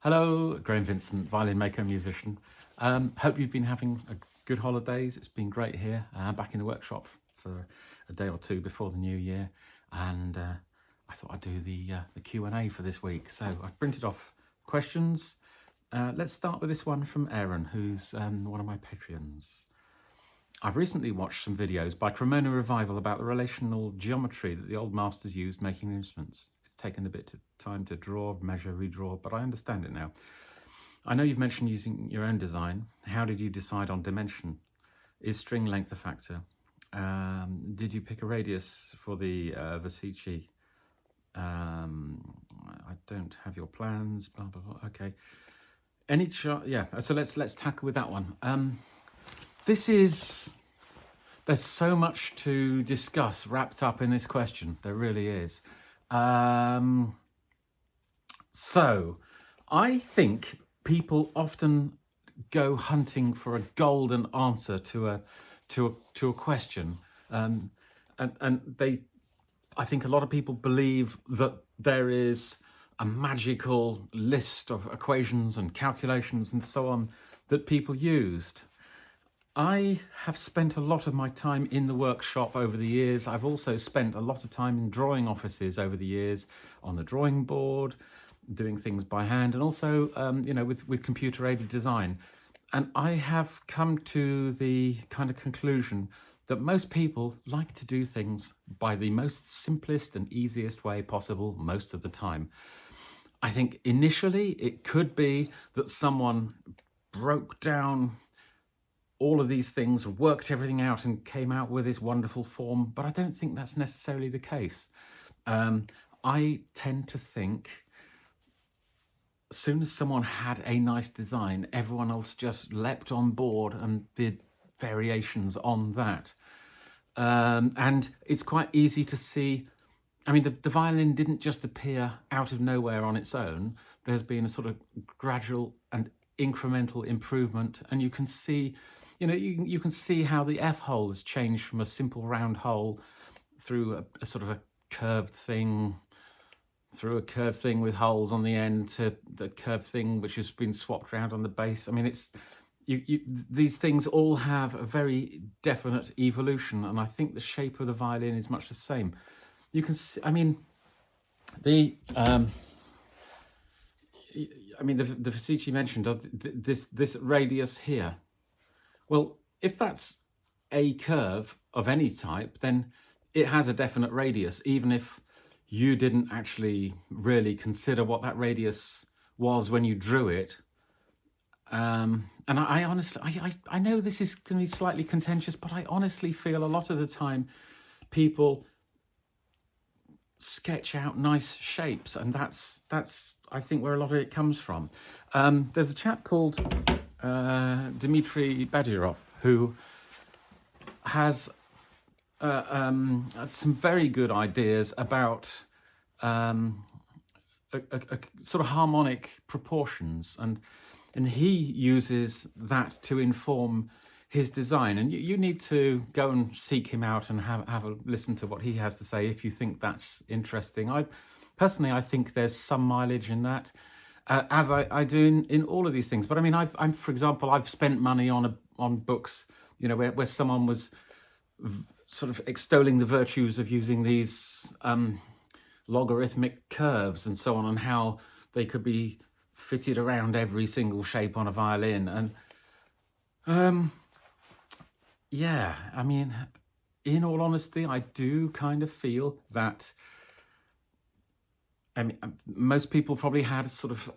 Hello, Graham Vincent, violin maker and musician. Hope you've been having a good holidays. It's been great here. Back in the workshop for a day or two before the new year, and I thought I'd do the Q&A for this week. So I've printed off questions. Let's start with this one from Aaron, who's one of my Patreons. I've recently watched some videos by Cremona Revival about the relational geometry that the old masters used making instruments. It's taken a bit of time to draw, measure, redraw, but I understand it now. I know you've mentioned using your own design. How did you decide on dimension? Is string length a factor? Did you pick a radius for the Vasici? I don't have your plans, blah, blah, blah. Okay. Any chart? Yeah, so let's tackle with that one. There's so much to discuss wrapped up in this question. There really is. So I think people often go hunting for a golden answer to a question. And I think a lot of people believe that there is a magical list of equations and calculations and so on that people used. I have spent a lot of my time in the workshop over the years. I've also spent a lot of time in drawing offices over the years, on the drawing board, doing things by hand, and also with computer-aided design. And I have come to the kind of conclusion that most people like to do things by the most simplest and easiest way possible most of the time. I think initially it could be that someone broke down all of these things, worked everything out and came out with this wonderful form, but I don't think that's necessarily the case. I tend to think as soon as someone had a nice design, everyone else just leapt on board and did variations on that. And it's quite easy to see, I mean, the violin didn't just appear out of nowhere on its own. There's been a sort of gradual and incremental improvement, and you can see, you can see how the F hole has changed from a simple round hole through a sort of a curved thing, through a curved thing with holes on the end, to the curved thing which has been swapped around on the base. I mean, it's these things all have a very definite evolution, and I think the shape of the violin is much the same. You can see, I mean, the Vasici mentioned this radius here. Well, if that's a curve of any type, then it has a definite radius, even if you didn't actually really consider what that radius was when you drew it. And I honestly, I know this is going to be slightly contentious, but I honestly feel a lot of the time people sketch out nice shapes, and that's I think where a lot of it comes from. There's a chap called Dmitry Badyrov who has some very good ideas about sort of harmonic proportions, and he uses that to inform his design. And you need to go and seek him out and have a listen to what he has to say if you think that's interesting. I think there's some mileage in that, as I do in all of these things. But I mean, for example, I've spent money on books, where someone was sort of extolling the virtues of using these logarithmic curves and so on, and how they could be fitted around every single shape on a violin. And yeah, I mean, in all honesty, I do kind of feel that, I mean, most people probably had sort of,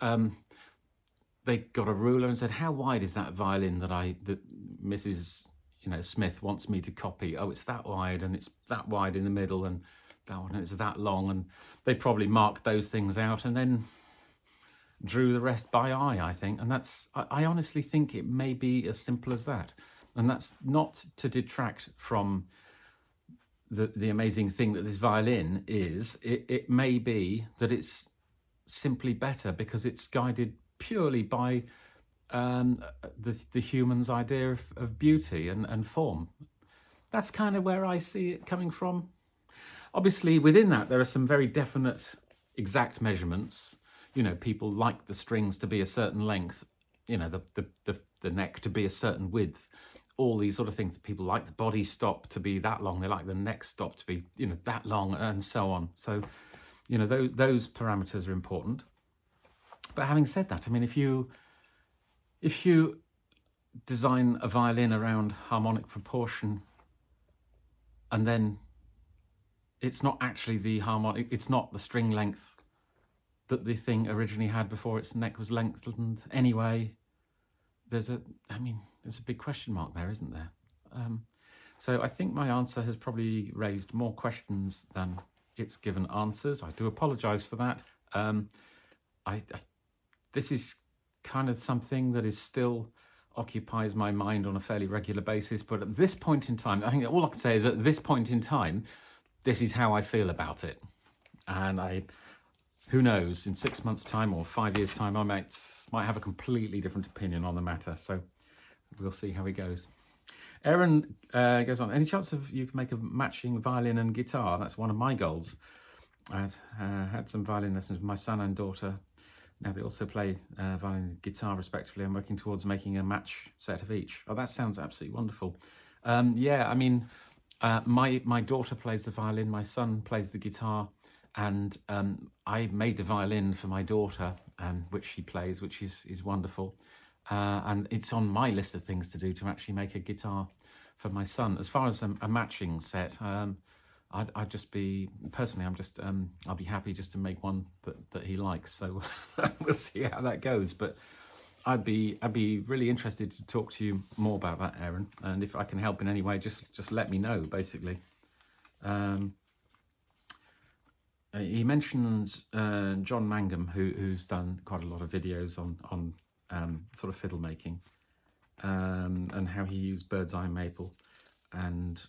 they got a ruler and said, how wide is that violin that Mrs. Smith wants me to copy? Oh, it's that wide, and it's that wide in the middle, and that one, and it's that long. And they probably marked those things out and then drew the rest by eye, I think. And I honestly think it may be as simple as that. And that's not to detract from the amazing thing that this violin is. It may be that it's simply better because it's guided purely by the human's idea of beauty and form. That's kind of where I see it coming from. Obviously, within that, there are some very definite, exact measurements. you know, people like the strings to be a certain length, you know, the neck to be a certain width, all these sort of things. People like the body stop to be that long, they like the neck stop to be, you know, that long, and so on. So, you know, those parameters are important. But having said that, I mean, if you design a violin around harmonic proportion, and then it's not actually the harmonic, it's not the string length that the thing originally had before its neck was lengthened anyway, there's a big question mark there, isn't there? So I think my answer has probably raised more questions than it's given answers. I do apologize for that. This is kind of something that is still occupies my mind on a fairly regular basis, but at this point in time, I think all I can say is at this point in time, this is how I feel about it. And who knows, in 6 months' time or 5 years' time, I might have a completely different opinion on the matter. So we'll see how it goes. Aaron goes on, any chance of you can make a matching violin and guitar? That's one of my goals. I've had some violin lessons with my son and daughter. Now they also play violin and guitar respectively. I'm working towards making a match set of each. Oh, that sounds absolutely wonderful. Yeah, I mean, my daughter plays the violin, my son plays the guitar, and I made the violin for my daughter, which she plays, which is wonderful. And it's on my list of things to do to actually make a guitar for my son. As far as a matching set, I'd just be, personally, I'll be happy just to make one that he likes. So we'll see how that goes. But I'd be really interested to talk to you more about that, Aaron. And if I can help in any way, just let me know, basically. He mentions John Mangum, who's done quite a lot of videos on sort of fiddle making, and how he used bird's eye maple. And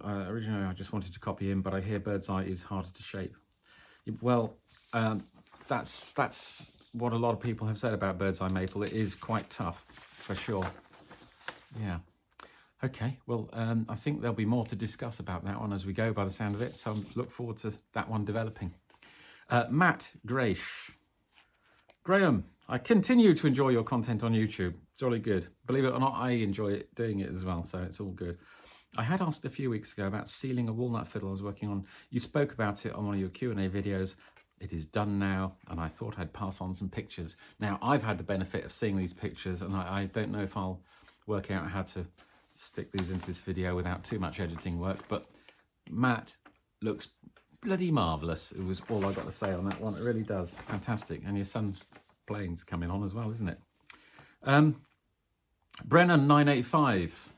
originally I just wanted to copy him, but I hear bird's eye is harder to shape. Well, that's what a lot of people have said about bird's eye maple. It is quite tough, for sure. Yeah. Okay, well, I think there'll be more to discuss about that one as we go, by the sound of it. So I look forward to that one developing. Matt Graish. Graham, I continue to enjoy your content on YouTube. Jolly good. Believe it or not, I enjoy doing it as well, so it's all good. I had asked a few weeks ago about sealing a walnut fiddle I was working on. You spoke about it on one of your Q&A videos. It is done now, and I thought I'd pass on some pictures. Now, I've had the benefit of seeing these pictures, and I don't know if I'll work out how to stick these into this video without too much editing work, but Matt looks bloody marvellous. It was all I got to say on that one. It really does. Fantastic. And your son's playing's coming on as well, isn't it? Brennan 985.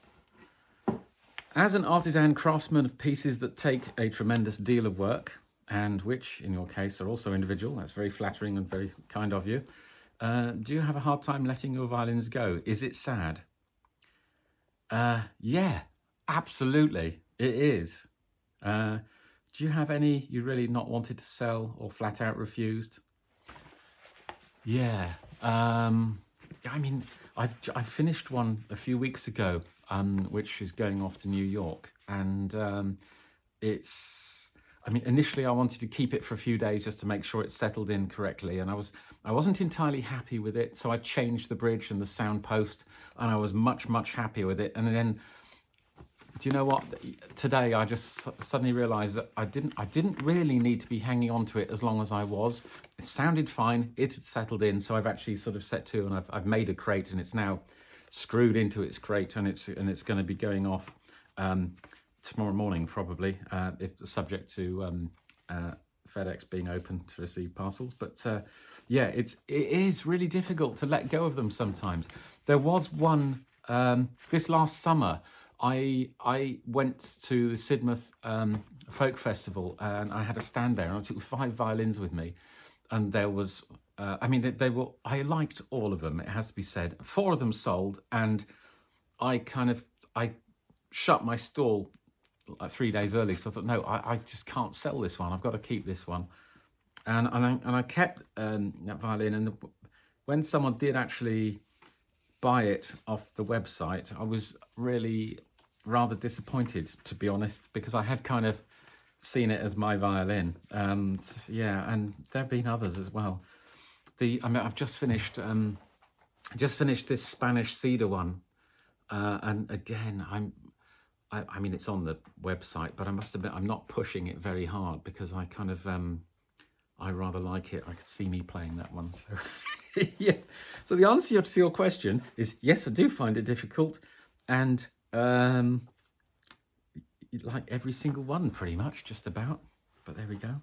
As an artisan craftsman of pieces that take a tremendous deal of work, and which, in your case, are also individual, that's very flattering and very kind of you, do you have a hard time letting your violins go? Is it sad? Yeah, absolutely, it is. Do you have any you really not wanted to sell or flat out refused? Yeah, I mean, I finished one a few weeks ago, which is going off to New York, and I mean, initially I wanted to keep it for a few days just to make sure it settled in correctly, and I wasn't entirely happy with it, so I changed the bridge and the sound post, and I was much happier with it. And then, do you know what? Today I just suddenly realised that I didn't really need to be hanging on to it as long as I was. It sounded fine. It had settled in, so I've actually sort of set to, and I've made a crate, and it's now screwed into its crate, and it's going to be going off tomorrow morning probably, if subject to FedEx being open to receive parcels. But yeah, it is really difficult to let go of them sometimes. There was one this last summer. I went to the Sidmouth Folk Festival, and I had a stand there, and I took 5 violins with me, and there was I mean, I liked all of them, it has to be said. 4 of them sold, and I shut my stall like 3 days early, so I thought, no, I just can't sell this one. I've got to keep this one, and I kept that violin. And when someone did actually buy it off the website, I was really rather disappointed, to be honest, because I had kind of seen it as my violin. And yeah, and there have been others as well. I mean, I've just finished this Spanish cedar one, and again, I mean, it's on the website, but I must admit I'm not pushing it very hard because I kind of I rather like it. I could see me playing that one. So yeah. So the answer to your question is yes, I do find it difficult, and like every single one, pretty much, just about. But there we go.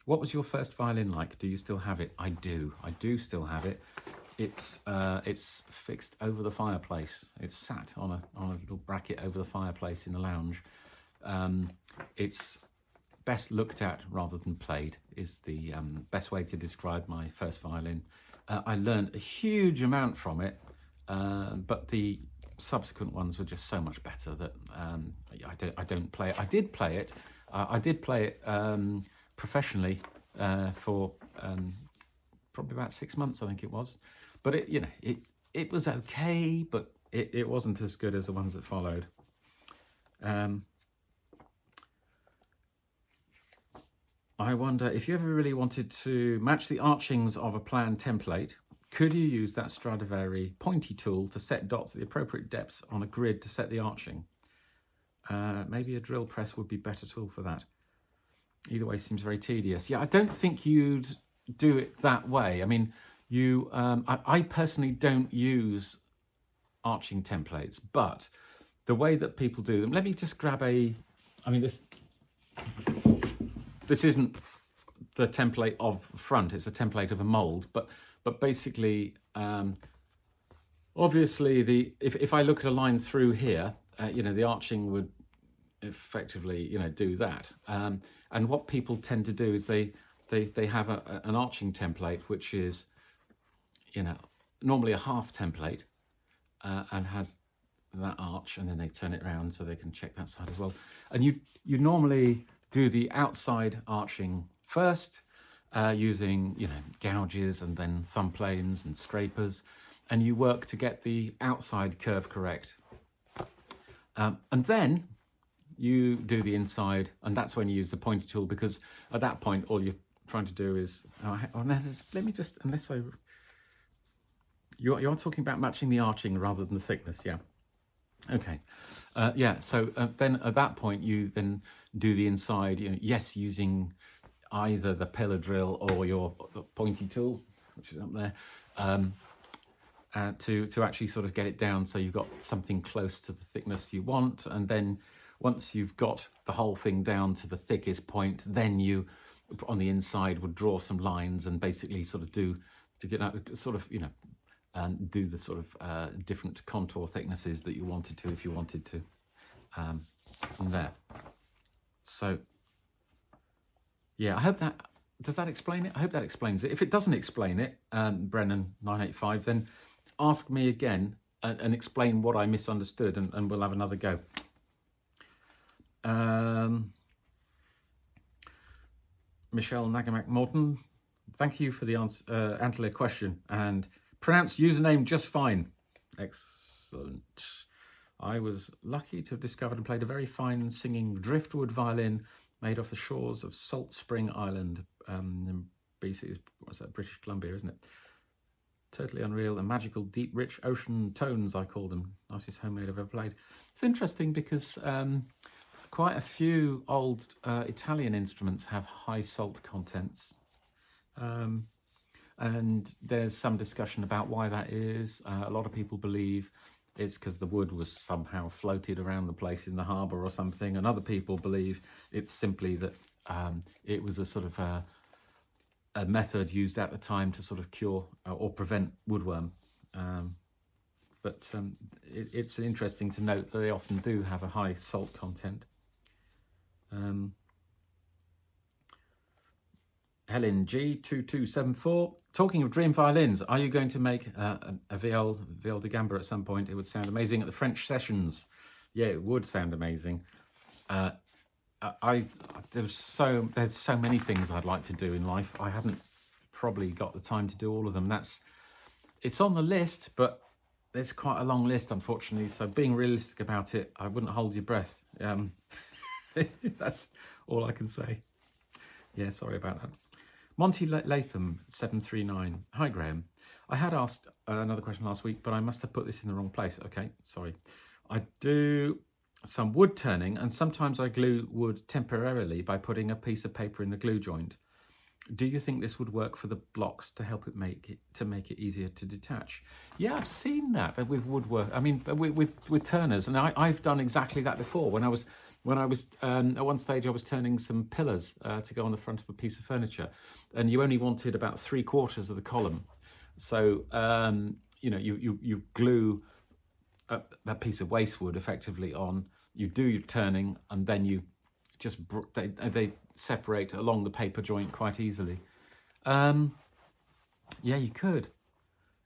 What was your first violin like? Do you still have it? I do. I do still have it. It's fixed over the fireplace. It's sat on a little bracket over the fireplace in the lounge. It's best looked at rather than played is the best way to describe my first violin. I learned a huge amount from it, but the subsequent ones were just so much better that I don't play it. I did play it. I did play it professionally for probably about 6 months, I think it was. But it was okay, but it wasn't as good as the ones that followed. I wonder if you ever really wanted to match the archings of a planned template, could you use that Stradivari pointy tool to set dots at the appropriate depths on a grid to set the arching? Maybe a drill press would be a better tool for that. Either way seems very tedious. Yeah, I don't think you'd do it that way. I mean, I personally don't use arching templates, but the way that people do them, let me just grab I mean, this isn't the template of front, it's a template of a mold, but basically, obviously if I look at a line through here, the arching would effectively, do that. And what people tend to do is they have an arching template, which is, normally a half template, and has that arch, and then they turn it around so they can check that side as well. And you normally do the outside arching first, using gouges and then thumb planes and scrapers, and you work to get the outside curve correct. And then you do the inside, and that's when you use the pointy tool, because at that point all you're trying to do is let me just, you're talking about matching the arching rather than the thickness, yeah. Okay, yeah, so then at that point you then do the inside, yes, using either the pillar drill or your pointy tool, which is up there, to actually sort of get it down so you've got something close to the thickness you want. And then once you've got the whole thing down to the thickest point, then you on the inside would draw some lines and basically sort of do do the sort of different contour thicknesses that you wanted to, if you wanted to, from there. So yeah, I hope that, does that explain it? I hope that explains it. If it doesn't explain it, Brennan985, then ask me again and explain what I misunderstood, and we'll have another go. Michelle Nagamak Morton, thank you for the answer question, and pronounced username just fine. Excellent. I was lucky to have discovered and played a very fine singing driftwood violin made off the shores of Salt Spring Island in BC. What's that? British Columbia, isn't it? Totally unreal and magical, deep, rich ocean tones, I call them. Nicest homemade I've ever played. It's interesting because quite a few old Italian instruments have high salt contents. And there's some discussion about why that is. A lot of people believe it's because the wood was somehow floated around the place in the harbour or something, and other people believe it's simply that it was a sort of a method used at the time to sort of cure or prevent woodworm. But it's interesting to note that they often do have a high salt content. Helen G2274, talking of dream violins, are you going to make a viol de gamba at some point? It would sound amazing at the French sessions. Yeah, it would sound amazing. There's so many things I'd like to do in life. I haven't probably got the time to do all of them. It's on the list, but there's quite a long list, unfortunately. So being realistic about it, I wouldn't hold your breath. That's all I can say. Yeah, sorry about that. Monty Latham 739. Hi Graham. I had asked another question last week, but I must have put this in the wrong place. Okay, sorry. I do some wood turning, and sometimes I glue wood temporarily by putting a piece of paper in the glue joint. Do you think this would work for the blocks to help it make it easier to detach? Yeah, I've seen that with woodwork. I mean, with turners, and I've done exactly that before. When I was at one stage, I was turning some pillars to go on the front of a piece of furniture, and you only wanted about 3/4 of the column. So you know, you glue a piece of waste wood effectively on. You do your turning, and then you just they separate along the paper joint quite easily. Yeah, you could.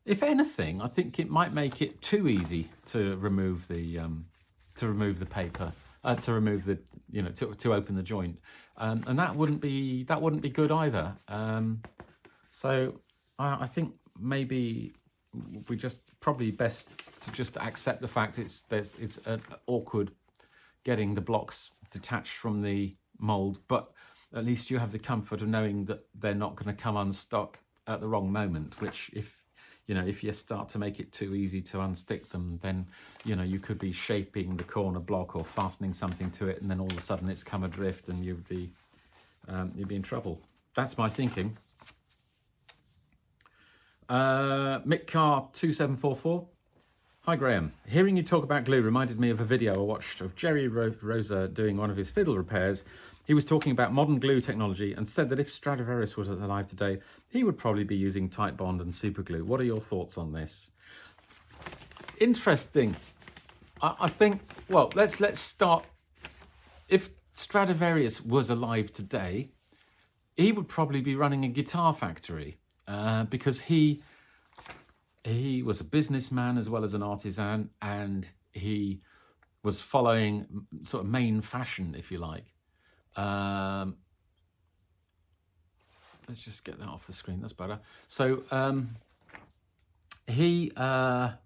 If anything, I think it might make it too easy to remove the paper, to remove the to open the joint, and that wouldn't be good either. So I think maybe we just probably best to just accept the fact it's awkward getting the blocks detached from the mold, but at least you have the comfort of knowing that they're not going to come unstuck at the wrong moment, which if you start to make it too easy to unstick them, then you could be shaping the corner block or fastening something to it, and then all of a sudden it's come adrift and you'd be in trouble. That's my thinking. Mick Carr 2744. Hi Graham, hearing you talk about glue reminded me of a video I watched of Jerry Rosa doing one of his fiddle repairs. He was talking about modern glue technology and said that if Stradivarius was alive today, he would probably be using Titebond and super glue. What are your thoughts on this? Interesting. I think, well, let's start. If Stradivarius was alive today, he would probably be running a guitar factory because he was a businessman as well as an artisan, and he was following sort of main fashion, if you like. Let's just get that off the screen. That's better. So he, I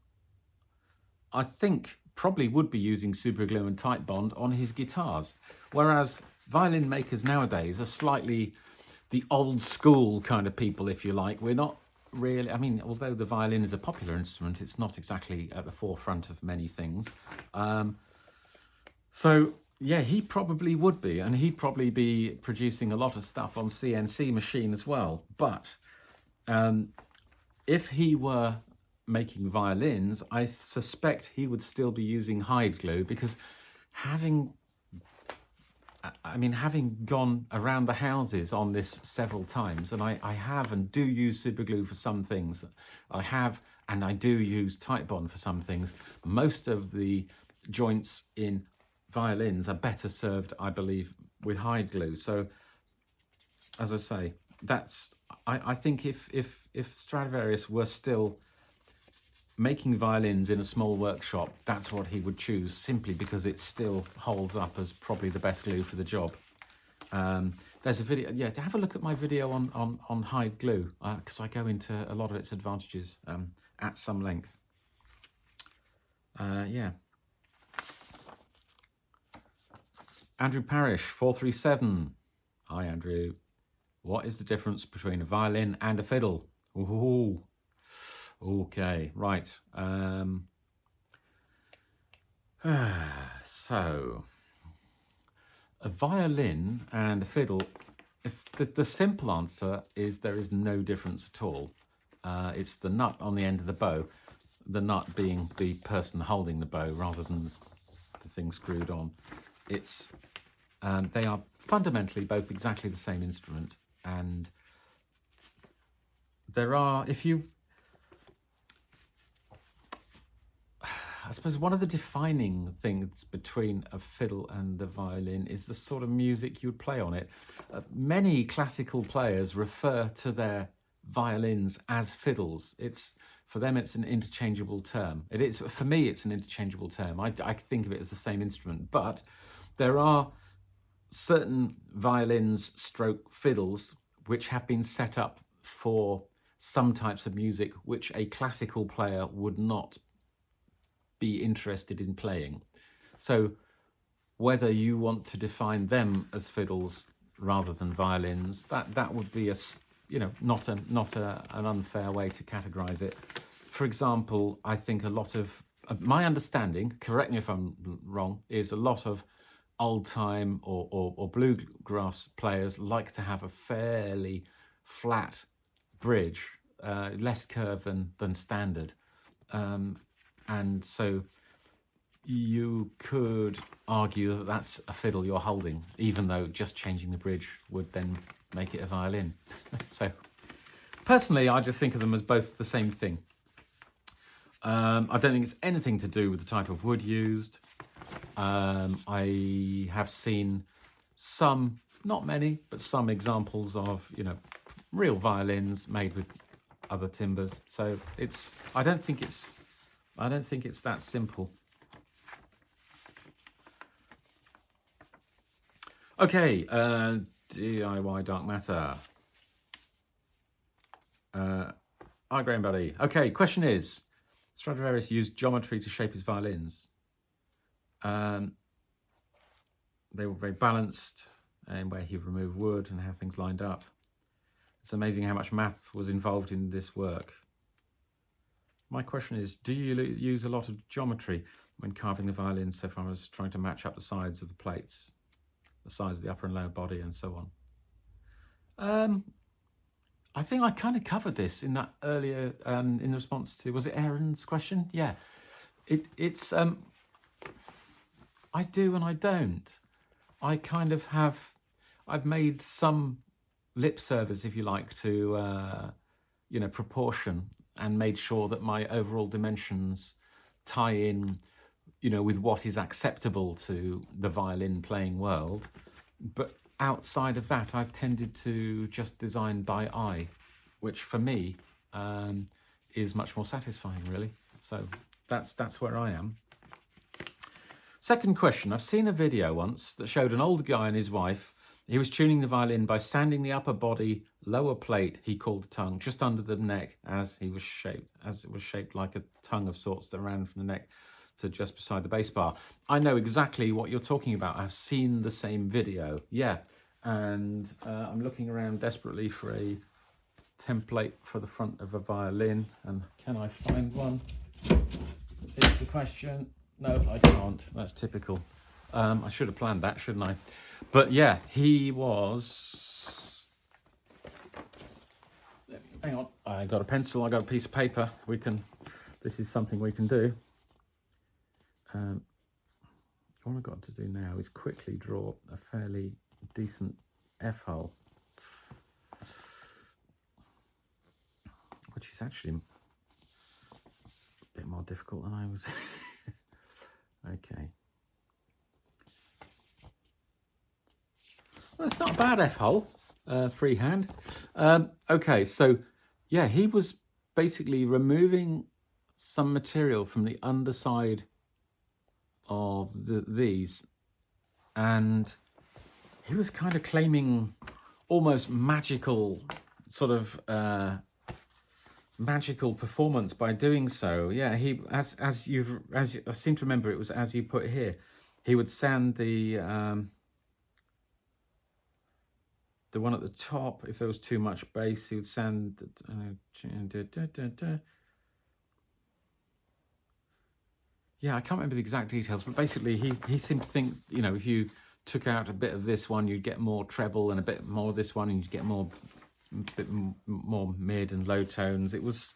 think, probably would be using super glue and Titebond on his guitars, whereas violin makers nowadays are slightly the old school kind of people, if you like. We're not really, I mean, although the violin is a popular instrument, it's not exactly at the forefront of many things. So yeah, he probably would be, and he'd probably be producing a lot of stuff on CNC machine as well. But if he were making violins, I suspect he would still be using hide glue, because having gone around the houses on this several times, and I have and do use super glue for some things. I have and I do use Titebond for some things. Most of the joints in violins are better served, I believe, with hide glue. So as I say, I think if Stradivarius were still making violins in a small workshop, that's what he would choose, simply because it still holds up as probably the best glue for the job. There's a video, yeah, to have a look at my video on hide glue, because I go into a lot of its advantages at some length. Yeah. Andrew Parrish 437. Hi Andrew. What is the difference between a violin and a fiddle? Ooh. Okay, right. So, a violin and a fiddle, if the simple answer is there is no difference at all. It's the nut on the end of the bow, the nut being the person holding the bow rather than the thing screwed on. It's they are fundamentally both exactly the same instrument, and there are, I suppose one of the defining things between a fiddle and a violin is the sort of music you would play on it. Many classical players refer to their violins as fiddles. For them, it's an interchangeable term. It is, for me, it's an interchangeable term. I think of it as the same instrument, but there are certain violins stroke fiddles which have been set up for some types of music which a classical player would not be interested in playing. So whether you want to define them as fiddles rather than violins, that would be not an unfair way to categorize it. For example, I think a lot of my understanding, correct me if I'm wrong, is a lot of old time or bluegrass players like to have a fairly flat bridge, less curve than standard, and so you could argue that that's a fiddle you're holding, even though just changing the bridge would then make it a violin. So personally, I just think of them as both the same thing. I don't think it's anything to do with the type of wood used. I have seen some, not many, but some examples of, real violins made with other timbers. So I don't think it's that simple. Okay, DIY Dark Matter. Hi, Graham Buddy. Okay, question is, Stradivarius used geometry to shape his violins. They were very balanced, and where he removed wood and how things lined up. It's amazing how much math was involved in this work. My question is, do you use a lot of geometry when carving the violin, so far as trying to match up the sides of the plates, the size of the upper and lower body, and so on? I think I kind of covered this in that earlier, in response to, was it Aaron's question? Yeah, it's I do and I don't. I kind of I've made some lip service, if you like, to, proportion, and made sure that my overall dimensions tie in, with what is acceptable to the violin playing world. But outside of that, I've tended to just design by eye, which for me is much more satisfying, really. So that's where I am. Second question, I've seen a video once that showed an old guy and his wife. He was tuning the violin by sanding the upper body, lower plate, he called the tongue, just under the neck as it was shaped like a tongue of sorts that ran from the neck to just beside the bass bar. I know exactly what you're talking about. I've seen the same video, yeah. And I'm looking around desperately for a template for the front of a violin. And can I find one? Is the question. No, I can't. That's typical. I should have planned that, shouldn't I? But yeah, he was... Hang on, I got a pencil, I got a piece of paper. This is something we can do. All I've got to do now is quickly draw a fairly decent F-hole, which is actually a bit more difficult than I was. Okay. Well, it's not a bad F-hole, freehand. Okay, so yeah, he was basically removing some material from the underside of these, and he was kind of claiming almost magical sort of magical performance by doing so. Yeah, he I seem to remember it was as you put here, he would sand the one at the top. If there was too much bass, he would sand. Yeah, I can't remember the exact details, but basically he seemed to think, if you took out a bit of this one, you'd get more treble, and a bit more of this one, and you'd get a bit more mid and low tones. It was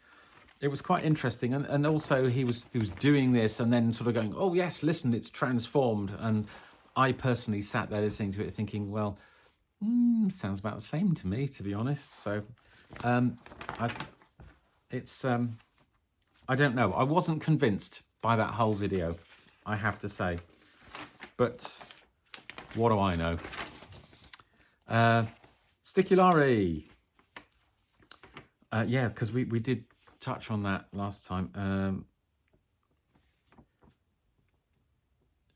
quite interesting, and also he was doing this and then sort of going, oh yes, listen, it's transformed. And I personally sat there listening to it thinking, well, sounds about the same to me, to be honest. So I don't know, I wasn't convinced by that whole video, I have to say, but what do I know? Sticulari. Yeah, because we did touch on that last time.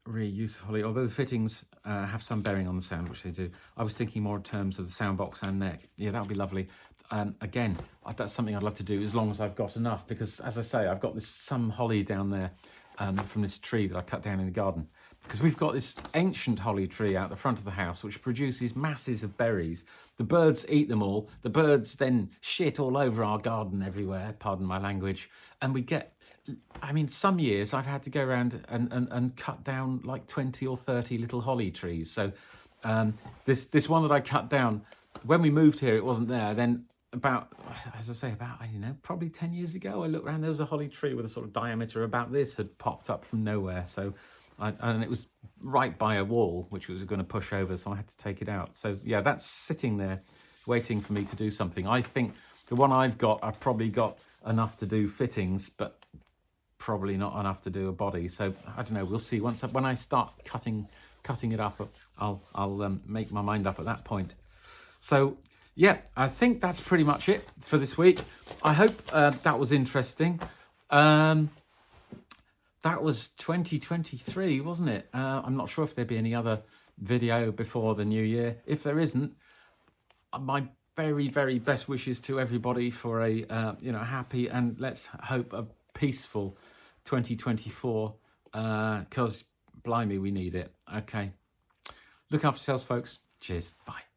Really usefully, although the fittings have some bearing on the sound, which they do. I was thinking more in terms of the sound box and neck. Yeah, that would be lovely. Again, that's something I'd love to do as long as I've got enough, because as I say, I've got some holly down there from this tree that I cut down in the garden. because we've got this ancient holly tree out the front of the house which produces masses of berries. The birds eat them all. The birds then shit all over our garden everywhere, pardon my language, and we get, I mean, some years I've had to go around and cut down like 20 or 30 little holly trees. So this one that I cut down, when we moved here, it wasn't there. Then about, as I say, about, I don't know, probably 10 years ago, I looked around, there was a holly tree with a sort of diameter about this had popped up from nowhere. So, and it was right by a wall, which was going to push over, so I had to take it out. So yeah, that's sitting there waiting for me to do something. I think the one I've got, I've probably got enough to do fittings, but probably not enough to do a body. So I don't know, we'll see. When I start cutting it up, I'll make my mind up at that point. So yeah, I think that's pretty much it for this week. I hope that was interesting. That was 2023, wasn't it? I'm not sure if there'll be any other video before the new year. If there isn't, my very, very best wishes to everybody for a happy and, let's hope, a peaceful 2024, because blimey, we need it. Okay, look after yourselves, folks. Cheers. Bye.